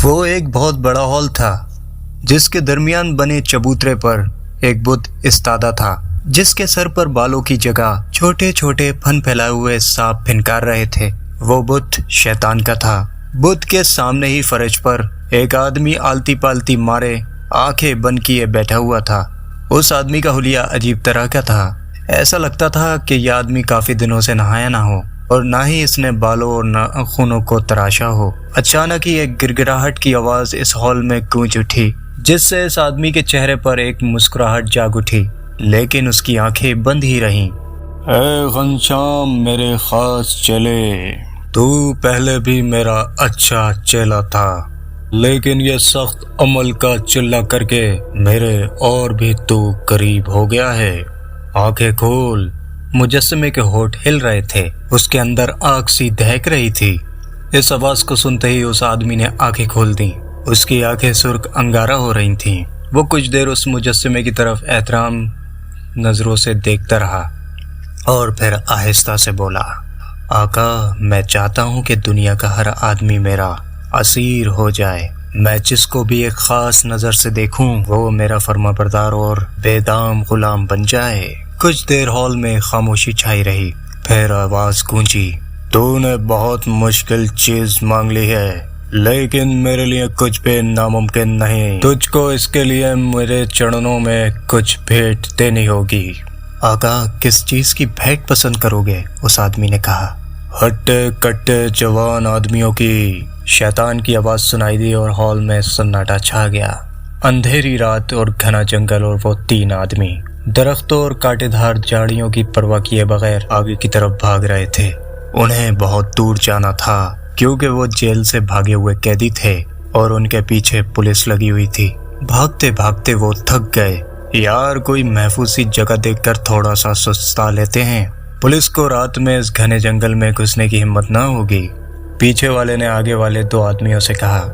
وہ ایک بہت بڑا ہال تھا جس کے درمیان بنے چبوترے پر ایک بت استادہ تھا، جس کے سر پر بالوں کی جگہ چھوٹے چھوٹے پھن پھیلائے ہوئے سانپ پھنکار رہے تھے۔ وہ بت شیطان کا تھا۔ بت کے سامنے ہی فرش پر ایک آدمی آلتی پالتی مارے آنکھیں بند کیے بیٹھا ہوا تھا۔ اس آدمی کا حلیہ عجیب طرح کا تھا۔ ایسا لگتا تھا کہ یہ آدمی کافی دنوں سے نہایا نہ ہو اور نہ ہی اس نے بالوں اور ناخنوں کو تراشا ہو۔ اچانک ہی ایک گڑگڑاہٹ کی آواز اس ہال میں گونج اٹھی، جس سے اس آدمی کے چہرے پر ایک مسکراہٹ جاگ اٹھی، لیکن اس کی آنکھیں بند ہی رہیں۔ اے گھنشیام میرے خاص چیلے، تو پہلے بھی میرا اچھا چیلا تھا، لیکن یہ سخت عمل کا چلہ کر کے میرے اور بھی تو قریب ہو گیا ہے۔ آنکھیں کھول۔ مجسمے کے ہونٹ ہل رہے تھے، اس کے اندر آگ سی دہک رہی تھی۔ اس آواز کو سنتے ہی اس آدمی نے آنکھیں کھول دیں۔ اس کی آنکھیں سرخ انگارہ ہو رہی تھیں۔ وہ کچھ دیر اس مجسمے کی طرف احترام نظروں سے دیکھتا رہا اور پھر آہستہ سے بولا، آقا، میں چاہتا ہوں کہ دنیا کا ہر آدمی میرا اسیر ہو جائے۔ میں جس کو بھی ایک خاص نظر سے دیکھوں وہ میرا فرما بردار اور بے دام غلام بن جائے۔ کچھ دیر ہال میں خاموشی چھائی رہی، پھر آواز گونجی، تو نے بہت مشکل چیز مانگ لی ہے، لیکن میرے لیے کچھ بھی ناممکن نہیں۔ تجھ کو اس کے لیے میرے چرنوں میں کچھ بھیٹ دینی ہوگی۔ آقا، کس چیز کی بھیٹ پسند کرو گے؟ اس آدمی نے کہا۔ ہٹے کٹے جوان آدمیوں کی، شیطان کی آواز سنائی دی اور ہال میں سناٹا چھا گیا۔ اندھیری رات اور گھنا جنگل اور وہ تین آدمی درختوں اور کانٹے دار جھاڑیوں کی پرواہ کیے بغیر آگے کی طرف بھاگ رہے تھے۔ انہیں بہت دور جانا تھا کیونکہ وہ جیل سے بھاگے ہوئے قیدی تھے اور ان کے پیچھے پولیس لگی ہوئی تھی۔ بھاگتے بھاگتے وہ تھک گئے۔ یار، کوئی محفوظ سی جگہ دیکھ کر تھوڑا سا سستا لیتے ہیں۔ پولیس کو رات میں اس گھنے جنگل میں گھسنے کی ہمت نہ ہوگی، پیچھے والے نے آگے والے دو آدمیوں سے کہا۔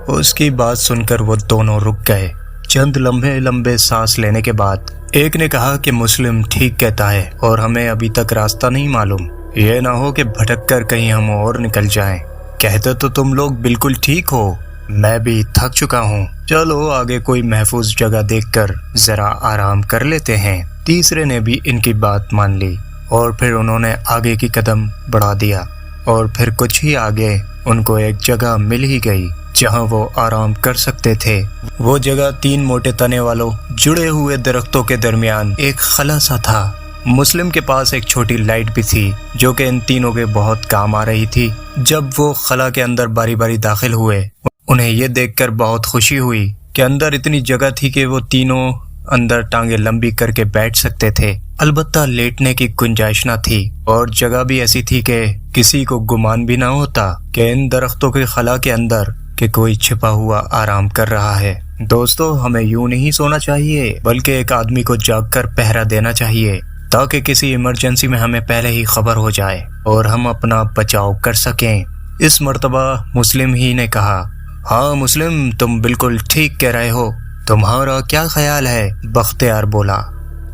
اس کی بات سن کر وہ دونوں رک گئے۔ چند لمبے لمبے سانس لینے کے بعد ایک نے کہا کہ مسلم ٹھیک کہتا ہے اور ہمیں ابھی تک راستہ نہیں معلوم، یہ نہ ہو کہ بھٹک کر کہیں ہم اور نکل جائیں۔ کہتے تو تم لوگ بالکل ٹھیک ہو، میں بھی تھک چکا ہوں، چلو آگے کوئی محفوظ جگہ دیکھ کر ذرا آرام کر لیتے ہیں۔ تیسرے نے بھی ان کی بات مان لی اور پھر انہوں نے آگے کی قدم بڑھا دیا اور پھر کچھ ہی آگے ان کو ایک جگہ مل ہی گئی جہاں وہ آرام کر سکتے تھے۔ وہ جگہ تین موٹے تنے والوں جڑے ہوئے درختوں کے درمیان ایک خلا سا تھا۔ مسلم کے پاس ایک چھوٹی لائٹ بھی تھی جو کہ ان تینوں کے بہت کام آ رہی تھی۔ جب وہ خلا کے اندر باری باری داخل ہوئے، انہیں یہ دیکھ کر بہت خوشی ہوئی کہ اندر اتنی جگہ تھی کہ وہ تینوں اندر ٹانگیں لمبی کر کے بیٹھ سکتے تھے، البتہ لیٹنے کی گنجائش نہ تھی، اور جگہ بھی ایسی تھی کہ کسی کو گمان بھی نہ ہوتا کہ ان درختوں کے خلا کے اندر کہ کوئی چھپا ہوا آرام کر رہا ہے۔ دوستو، ہمیں یوں نہیں سونا چاہیے بلکہ ایک آدمی کو جاگ کر پہرا دینا چاہیے تاکہ کسی ایمرجنسی میں ہمیں پہلے ہی خبر ہو جائے اور ہم اپنا بچاؤ کر سکیں۔ اس مرتبہ مسلم ہی نے کہا، ہاں مسلم، تم بالکل ٹھیک کہہ رہے ہو، تمہارا کیا خیال ہے؟ بختیار بولا،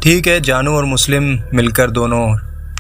ٹھیک ہے، جانو اور مسلم مل کر دونوں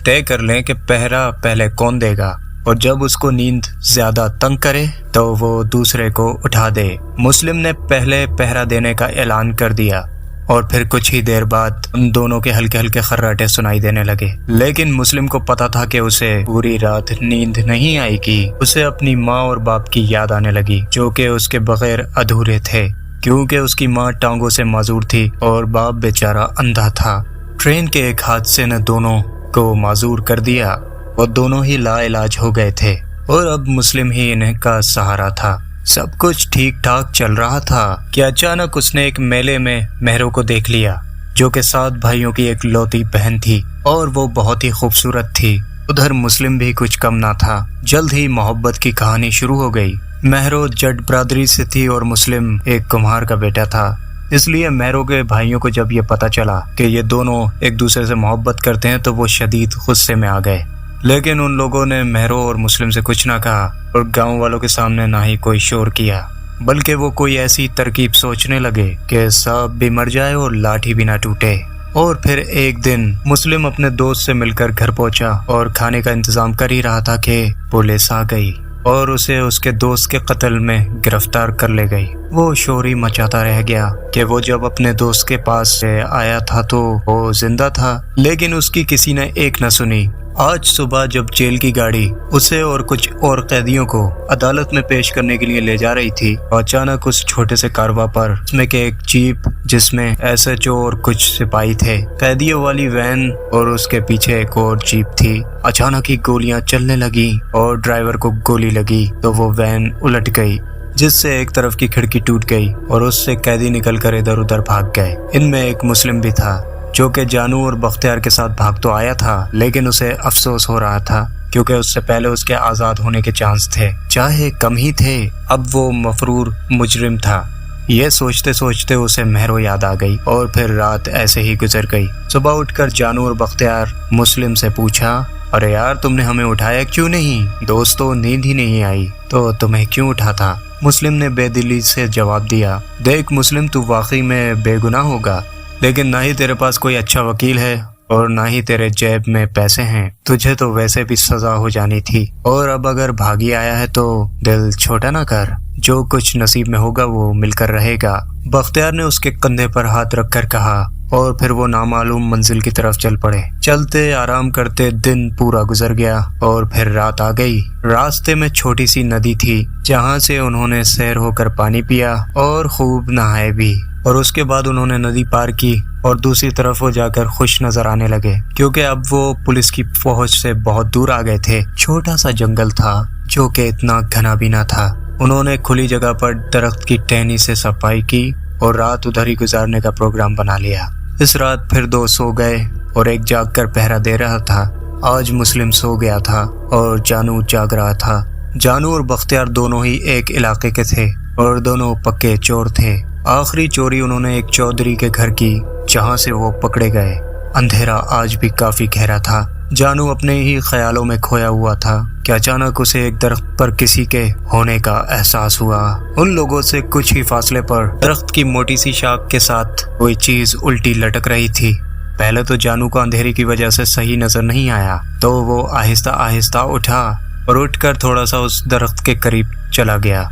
طے کر لیں کہ پہرا پہلے کون دے گا، اور جب اس کو نیند زیادہ تنگ کرے تو وہ دوسرے کو اٹھا دے۔ مسلم نے پہلے پہرا دینے کا اعلان کر دیا اور پھر کچھ ہی دیر بعد ان دونوں کے ہلکے ہلکے خراٹے سنائی دینے لگے، لیکن مسلم کو پتا تھا کہ اسے پوری رات نیند نہیں آئے گی۔ اسے اپنی ماں اور باپ کی یاد آنے لگی جو کہ اس کے بغیر ادھورے تھے، کیونکہ اس کی ماں ٹانگوں سے معذور تھی اور باپ بیچارہ اندھا تھا۔ ٹرین کے ایک حادثے نے دونوں کو معذور کر دیا، وہ دونوں ہی لا علاج ہو گئے تھے اور اب مسلم ہی ان کا سہارا تھا۔ سب کچھ ٹھیک ٹھاک چل رہا تھا کہ اچانک اس نے ایک میلے میں مہروں کو دیکھ لیا جو کہ 7 بھائیوں کی ایک لوتی بہن تھی اور وہ بہت ہی خوبصورت تھی۔ ادھر مسلم بھی کچھ کم نہ تھا۔ جلد ہی محبت کی کہانی شروع ہو گئی۔ مہرو جٹ برادری سے تھی اور مسلم ایک کمہار کا بیٹا تھا، اس لیے مہروں کے بھائیوں کو جب یہ پتا چلا کہ یہ دونوں ایک دوسرے سے محبت کرتے ہیں تو وہ شدید غصے میں آ گئے، لیکن ان لوگوں نے مہرو اور مسلم سے کچھ نہ کہا اور گاؤں والوں کے سامنے نہ ہی کوئی شور کیا، بلکہ وہ کوئی ایسی ترکیب سوچنے لگے کہ سانپ بھی مر جائے اور لاٹھی بھی نہ ٹوٹے۔ اور پھر ایک دن مسلم اپنے دوست سے مل کر گھر پہنچا اور کھانے کا انتظام کر ہی رہا تھا کہ پولیس آ گئی۔ اور اسے اس کے دوست کے قتل میں گرفتار کر لے گئی۔ وہ شور ہی مچاتا رہ گیا کہ وہ جب اپنے دوست کے پاس سے آیا تھا تو وہ زندہ تھا، لیکن اس کی کسی نے ایک نہ سنی۔ آج صبح جب جیل کی گاڑی اسے اور کچھ اور قیدیوں کو عدالت میں پیش کرنے کے لیے لے جا رہی تھی، اچانک اس چھوٹے سے کارواں پر اس میں کہ ایک جیپ جس میں SHO اور کچھ سپاہی تھے، قیدیوں والی وین اور اس کے پیچھے ایک اور جیپ تھی، اچانک ہی گولیاں چلنے لگی اور ڈرائیور کو گولی لگی تو وہ وین الٹ گئی، جس سے ایک طرف کی کھڑکی ٹوٹ گئی اور اس سے قیدی نکل کر ادھر ادھر بھاگ گئے۔ ان میں ایک مسلم بھی تھا جو کہ جانو اور بختیار کے ساتھ بھاگ تو آیا تھا، لیکن اسے افسوس ہو رہا تھا کیونکہ اس سے پہلے اس کے آزاد ہونے کے چانس تھے، چاہے کم ہی تھے۔ اب وہ مفرور مجرم تھا۔ یہ سوچتے سوچتے اسے مہرو یاد آ گئی اور پھر رات ایسے ہی گزر گئی۔ صبح اٹھ کر جانو اور بختیار مسلم سے پوچھا، ارے یار تم نے ہمیں اٹھایا کیوں نہیں؟ دوستو نیند ہی نہیں آئی تو تمہیں کیوں اٹھا تھا؟ مسلم نے بے دلی سے جواب دیا، دیکھ مسلم تو واقعی میں بے گناہ ہوگا، لیکن نہ ہی تیرے پاس کوئی اچھا وکیل ہے اور نہ ہی تیرے جیب میں پیسے ہیں، تجھے تو ویسے بھی سزا ہو جانی تھی، اور اب اگر بھاگی آیا ہے تو دل چھوٹا نہ کر، جو کچھ نصیب میں ہوگا وہ مل کر رہے گا۔ بختیار نے اس کے کندھے پر ہاتھ رکھ کر کہا اور پھر وہ نامعلوم منزل کی طرف چل پڑے۔ چلتے آرام کرتے دن پورا گزر گیا اور پھر رات آ گئی۔ راستے میں چھوٹی سی ندی تھی جہاں سے انہوں نے سیر ہو کر پانی پیا اور خوب نہائے بھی، اور اس کے بعد انہوں نے ندی پار کی اور دوسری طرف وہ جا کر خوش نظر آنے لگے کیونکہ اب وہ پولیس کی فوج سے بہت دور آ گئے تھے۔ چھوٹا سا جنگل تھا جو کہ اتنا گھنا بھی نہ تھا۔ انہوں نے کھلی جگہ پر درخت کی ٹہنی سے صفائی کی اور رات ادھر ہی گزارنے کا پروگرام بنا لیا۔ اس رات پھر دو سو گئے اور ایک جاگ کر پہرا دے رہا تھا۔ آج مسلم سو گیا تھا اور جانو جاگ رہا تھا۔ جانو اور بختیار دونوں ہی ایک علاقے کے تھے اور دونوں پکے چور تھے۔ آخری چوری انہوں نے ایک چودھری کے گھر کی جہاں سے وہ پکڑے گئے۔ اندھیرا آج بھی کافی گہرا تھا۔ جانو اپنے ہی خیالوں میں کھویا ہوا تھا کہ اچانک اسے ایک درخت پر کسی کے ہونے کا احساس ہوا۔ ان لوگوں سے کچھ ہی فاصلے پر درخت کی موٹی سی شاخ کے ساتھ کوئی چیز الٹی لٹک رہی تھی۔ پہلے تو جانو کو اندھیرے کی وجہ سے صحیح نظر نہیں آیا تو وہ آہستہ آہستہ اٹھا اور اٹھ کر تھوڑا سا اس درخت کے قریب چلا گیا۔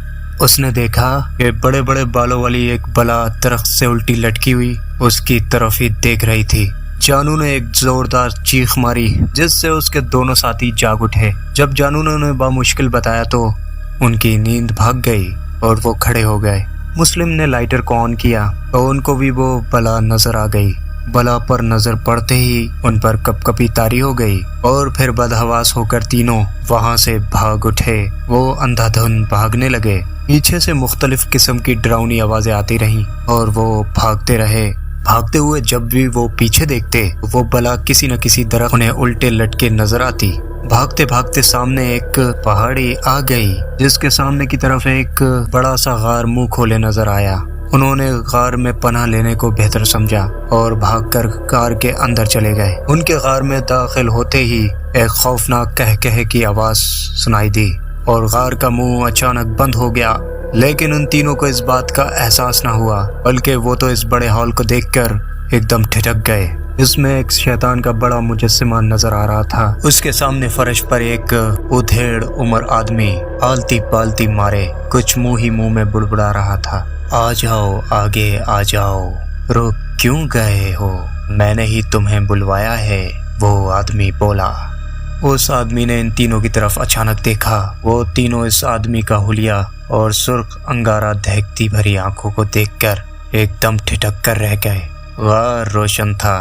اس نے دیکھا کہ بڑے بڑے بالوں والی ایک بلا درخت سے الٹی لٹکی ہوئی اس کی طرف ہی دیکھ رہی تھی۔ جانو نے ایک زوردار چیخ ماری جس سے اس کے دونوں ساتھی جاگ اٹھے۔ جب جانو نے انہیں بامشکل بتایا تو ان کی نیند بھاگ گئی اور وہ کھڑے ہو گئے۔ مسلم نے لائٹر کو آن کیا اور ان کو بھی وہ بلا نظر آ گئی۔ بلا پر نظر پڑتے ہی ان پر کپ کپی طاری ہو گئی اور پھر بدحواس ہو کر تینوں وہاں سے بھاگ اٹھے۔ وہ اندھا دھن بھاگنے لگے۔ پیچھے سے مختلف قسم کی ڈراؤنی آوازیں آتی رہیں اور وہ بھاگتے رہے۔ بھاگتے ہوئے جب بھی وہ پیچھے دیکھتے وہ بلا کسی نہ کسی درخت انہیں الٹے لٹکے نظر آتی۔ بھاگتے بھاگتے سامنے ایک پہاڑی آ گئی جس کے سامنے کی طرف ایک بڑا سا غار منہ کھولے نظر آیا۔ انہوں نے غار میں پناہ لینے کو بہتر سمجھا اور بھاگ کر غار کے اندر چلے گئے۔ ان کے غار میں داخل ہوتے ہی ایک خوفناک کہہ کی آواز سنائی دی اور غار کا منہ اچانک بند ہو گیا، لیکن ان تینوں کو اس بات کا احساس نہ ہوا بلکہ وہ تو اس بڑے ہال کو دیکھ کر ایک دم ٹھٹک گئے۔ اس میں ایک شیطان کا بڑا مجسمہ نظر آ رہا تھا۔ اس کے سامنے فرش پر ایک ادھیڑ عمر آدمی آلتی پالتی مارے کچھ منہ میں بڑبڑا رہا تھا۔ آ جاؤ آگے آ جاؤ، رک کیوں گئے ہو؟ میں نے ہی تمہیں بلوایا ہے، وہ آدمی بولا۔ اس آدمی نے ان تینوں کی طرف اچانک دیکھا۔ وہ تینوں اس آدمی کا حلیہ اور سرخ انگارہ دہکتی بھری آنکھوں کو دیکھ کر ایک دم ٹھٹک کر رہ گئے۔ غار روشن تھا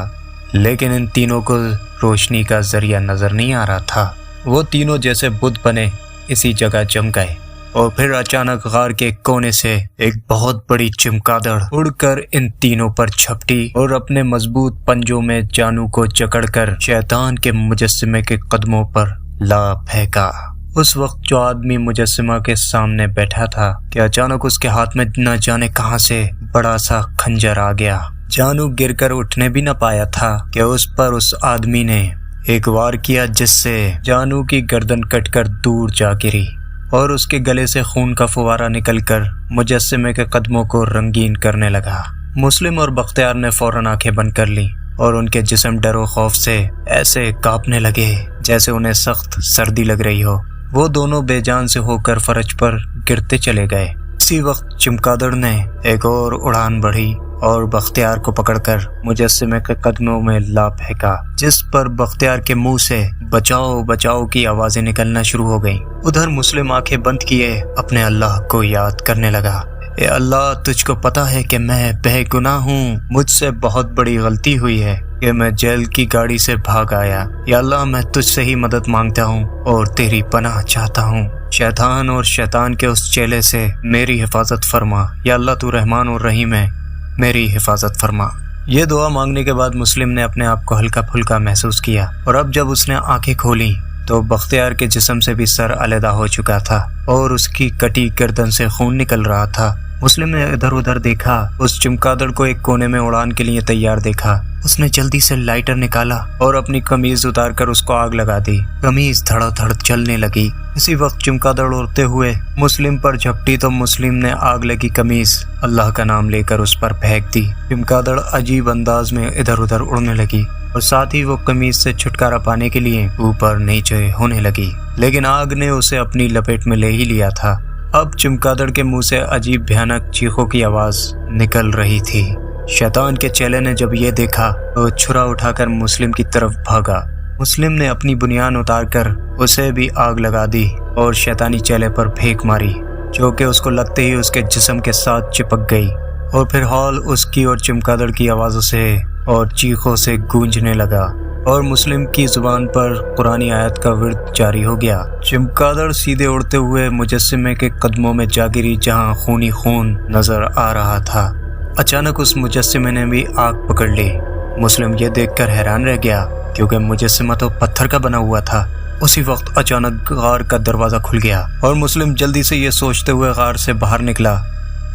لیکن ان تینوں کو روشنی کا ذریعہ نظر نہیں آ رہا تھا۔ وہ تینوں جیسے بت بنے اسی جگہ جم گئے اور پھر اچانک غار کے کونے سے ایک بہت بڑی چمگادڑ اڑ کر ان تینوں پر چھپٹی اور اپنے مضبوط پنجوں میں جانو کو جکڑ کر شیطان کے مجسمے کے قدموں پر لا پھینکا۔ اس وقت جو آدمی مجسمہ کے سامنے بیٹھا تھا کہ اچانک اس کے ہاتھ میں نہ جانے کہاں سے بڑا سا خنجر آ گیا۔ جانو گر کر اٹھنے بھی نہ پایا تھا کہ اس پر اس آدمی نے ایک وار کیا جس سے جانو کی گردن کٹ کر دور جا گری اور اس کے گلے سے خون کا فوارہ نکل کر مجسمے کے قدموں کو رنگین کرنے لگا۔ مسلم اور بختیار نے فوراً آنکھیں بند کر لی اور ان کے جسم ڈر و خوف سے ایسے کانپنے لگے جیسے انہیں سخت سردی لگ رہی ہو۔ وہ دونوں بے جان سے ہو کر فرش پر گرتے چلے گئے۔ اسی وقت چمگادڑ نے ایک اور اڑان بڑھی اور بختیار کو پکڑ کر مجسمے کے قدموں میں لا پھینکا، جس پر بختیار کے منہ سے بچاؤ بچاؤ کی آوازیں نکلنا شروع ہو گئیں۔ ادھر مسلم آنکھیں بند کیے اپنے اللہ کو یاد کرنے لگا۔ اے اللہ، تجھ کو پتا ہے کہ میں بے گناہ ہوں، مجھ سے بہت بڑی غلطی ہوئی ہے کہ میں جیل کی گاڑی سے بھاگ آیا۔ یا اللہ، میں تجھ سے ہی مدد مانگتا ہوں اور تیری پناہ چاہتا ہوں۔ شیطان اور شیطان کے اس چیلے سے میری حفاظت فرما۔ یا اللہ، تو رحمان اور رحیم ہے، میری حفاظت فرما۔ یہ دعا مانگنے کے بعد مسلم نے اپنے آپ کو ہلکا پھلکا محسوس کیا، اور اب جب اس نے آنکھیں کھولیں تو بختیار کے جسم سے بھی سر علیحدہ ہو چکا تھا اور اس کی کٹی گردن سے خون نکل رہا تھا۔ مسلم نے ادھر ادھر دیکھا، اس چمگادڑ کو ایک کونے میں اڑان کے لیے تیار دیکھا۔ اس نے جلدی سے لائٹر نکالا اور اپنی قمیض اتار کر اس کو آگ لگا دی۔ قمیض دھڑا دھڑ جلنے لگی۔ اسی وقت چمگادڑ اڑتے ہوئے مسلم پر جھپٹی تو مسلم نے آگ لگی قمیض اللہ کا نام لے کر اس پر پھینک دی۔ چمگادڑ عجیب انداز میں ادھر ادھر اڑنے لگی اور ساتھ ہی وہ قمیض سے چھٹکارا پانے کے لیے اوپر نیچے ہونے لگی، لیکن آگ نے اسے اپنی لپیٹ میں لے ہی لیا تھا۔ اب چمگادڑ کے منہ سے عجیب بھیانک چیخوں کی آواز نکل رہی تھی۔ شیطان کے چیلے نے جب یہ دیکھا تو چھرا اٹھا کر مسلم کی طرف بھاگا۔ مسلم نے اپنی بنیان اتار کر اسے بھی آگ لگا دی اور شیطانی چیلے پر پھینک ماری، جو کہ اس کو لگتے ہی اس کے جسم کے ساتھ چپک گئی، اور پھر ہال اس کی اور چمگادڑ کی آوازوں سے اور چیخوں سے گونجنے لگا، اور مسلم کی زبان پر قرآنی آیت کا ورد جاری ہو گیا۔ چمگادڑ سیدھے اڑتے ہوئے مجسمے کے قدموں میں جا گری جہاں خونی خون نظر آ رہا تھا۔ اچانک اس مجسمے نے بھی آگ پکڑ لی۔ مسلم یہ دیکھ کر حیران رہ گیا کیونکہ مجسمہ تو پتھر کا بنا ہوا تھا۔ اسی وقت اچانک غار کا دروازہ کھل گیا اور مسلم جلدی سے یہ سوچتے ہوئے غار سے باہر نکلا،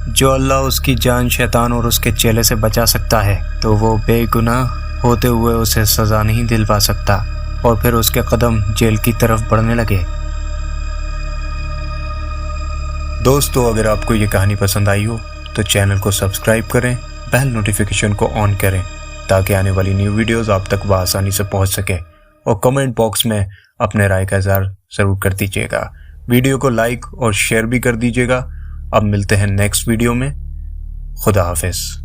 جو اللہ اس کی جان شیطان اور اس کے چیلے سے بچا سکتا ہے تو وہ بے گناہ ہوتے ہوئے اسے سزا نہیں دلوا سکتا، اور پھر اس کے قدم جیل کی طرف بڑھنے لگے۔ دوستو، اگر آپ کو یہ کہانی پسند آئی ہو تو چینل کو سبسکرائب کریں، بیل نوٹیفیکیشن کو آن کریں تاکہ آنے والی نیو ویڈیوز آپ تک بآسانی سے پہنچ سکے، اور کمنٹ باکس میں اپنے رائے کا اظہار ضرور کر دیجیے گا۔ ویڈیو کو لائک اور شیئر بھی کر دیجیے گا۔ اب ملتے ہیں نیکسٹ ویڈیو میں۔ خدا حافظ۔